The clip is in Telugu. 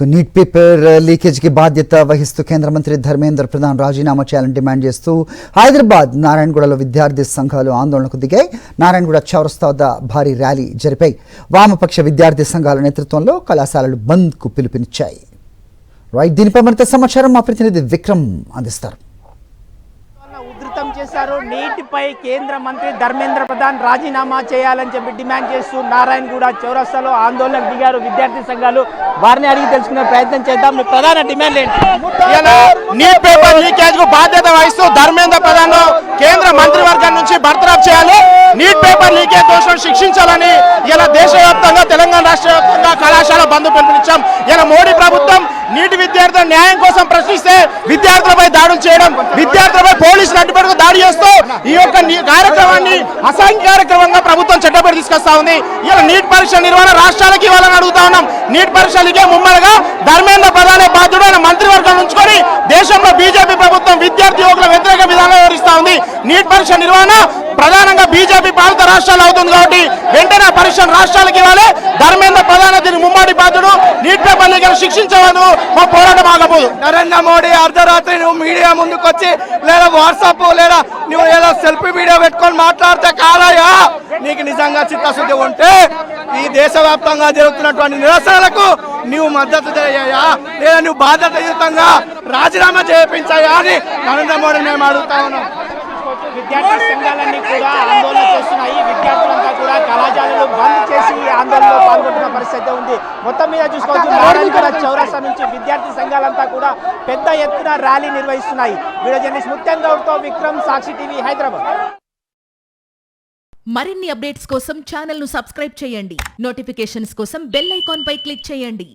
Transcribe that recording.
నీట్ పేపర్ లీకేజ్కి బాధ్యత వహిస్తూ కేంద్ర మంత్రి ధర్మేంద్ర ప్రధాన్ రాజీనామా చేయాలని డిమాండ్ చేస్తూ హైదరాబాద్ నారాయణగూడలో విద్యార్థి సంఘాలు ఆందోళనకు దిగాయి. నారాయణగూడ చౌరస్తా వద్ద భారీ ర్యాలీ జరిపాయి. వామపక్ష విద్యార్థి సంఘాల నేతృత్వంలో కళాశాలలు బంద్కు పిలుపునిచ్చాయి. దీనిపై మరింత సమాచారం మా ప్రతినిధి విక్రమ్ అందిస్తారు. ఉధృతం చేశారు. నీటిపై కేంద్ర మంత్రి ధర్మేంద్ర ప్రధాన్ రాజీనామా చేయాలని చెప్పి డిమాండ్ చేస్తూ నారాయణగూడ చౌరస్తాలో ఆందోళనకు దిగారు విద్యార్థి సంఘాలు. వారిని అడిగి తెలుసుకునే ప్రయత్నం చేద్దాం. మీ ప్రధాన డిమాండ్ ఏంటి? నీట్ పేపర్ లీకేజ్ కు బాధ్యత వహిస్తూ ధర్మేంద్ర ప్రధాన్ కేంద్ర మంత్రివర్గం నుంచి బర్తరఫ్ చేయాలి. నీట్ పేపర్ లీకేజ్ దోషులను శిక్షించాలని ఇలా దేశవ్యాప్తంగా తెలంగాణ రాష్ట్ర వ్యాప్తంగా కళాశాల బంద్ పిలుపునిచ్చాం. ఇలా మోడీ ప్రభుత్వం నీటి విద్యార్థుల న్యాయం కోసం ప్రశ్నిస్తే విద్యార్థులపై దాడులు చేయడం, విద్యార్థులపై పోలీసులు అడ్డుపడుతూ దాడి చేస్తూ ఈ యొక్క కార్యక్రమాన్ని అసాంఘిక కార్యక్రమంగా ప్రభుత్వం చట్టపడి తీసుకొస్తా ఉంది. ఇలా నీట్ పరీక్ష నిర్వహణ రాష్ట్రాలకి ఇవ్వాలని అడుగుతా ఉన్నాం. నీట్ పరీక్షలకే ముమ్మడిగా ధర్మేంద్ర ప్రధానే బాధ్యుడైన మంత్రివర్గం ఉంచుకొని దేశంలో బీజేపీ ప్రభుత్వం విద్యార్థి యువకుల వ్యతిరేక విధానం వివరిస్తా ఉంది. నీట్ పరీక్ష నిర్వహణ ప్రధానంగా బీజేపీ పాలిత రాష్ట్రాలు అవుతుంది కాబట్టి వెంటనే పరీక్షను రాష్ట్రాలకు ఇవ్వాలి. ధర్మేంద్ర ప్రధాన దీని ముమ్మడి బాధ్యుడు. నీట్ పేపర్ లీకేజ్ శిక్షించవద్దు, మా పోరాటం ఆగబోదు. నరేంద్ర మోడీ అర్ధరాత్రి నువ్వు మీడియా ముందుకు వచ్చి లేదా వాట్సాప్ లేదా నువ్వు ఏదో సెల్ఫీ వీడియో పెట్టుకొని మాట్లాడితే కాదయ్యా. నీకు నిజంగా చిత్తశుద్ధి ఉంటే ఈ దేశవ్యాప్తంగా జరుగుతున్నటువంటి నిరసనలకు నువ్వు మద్దతు చేయ్యా లేదా నువ్వు బాధ్యతాయుతంగా రాజీనామా చేయించాయా అని నరేంద్ర మోడీ మేము అడుగుతా ఉన్నాం. విద్యార్థి సంఘాలన్నీ కూడా ఆందోళన చేస్తున్నాయి. విద్యార్థులంతా కూడా కళాశాలలు బంద్ చేసి ఆందోళనలో పాల్గొంటున్న పరిస్థితి ఉంది. మొత్తం మీద చూసుకోవచ్చు నారాయణగూడ చౌరస్తా నుంచి విద్యార్థి సంఘాలంతా కూడా పెద్ద ఎత్తున ర్యాలీ నిర్వహిస్తున్నాయి. వీడియో జర్నలిస్ట్ ముత్యం గౌడ్తో విక్రమ్, సాక్షి టీవీ, హైదరాబాద్. మరిన్ని అప్డేట్స్ కోసం ఛానల్ ను సబ్స్క్రైబ్ చేయండి. నోటిఫికేషన్స్ కోసం బెల్ ఐకాన్ పై క్లిక్ చేయండి.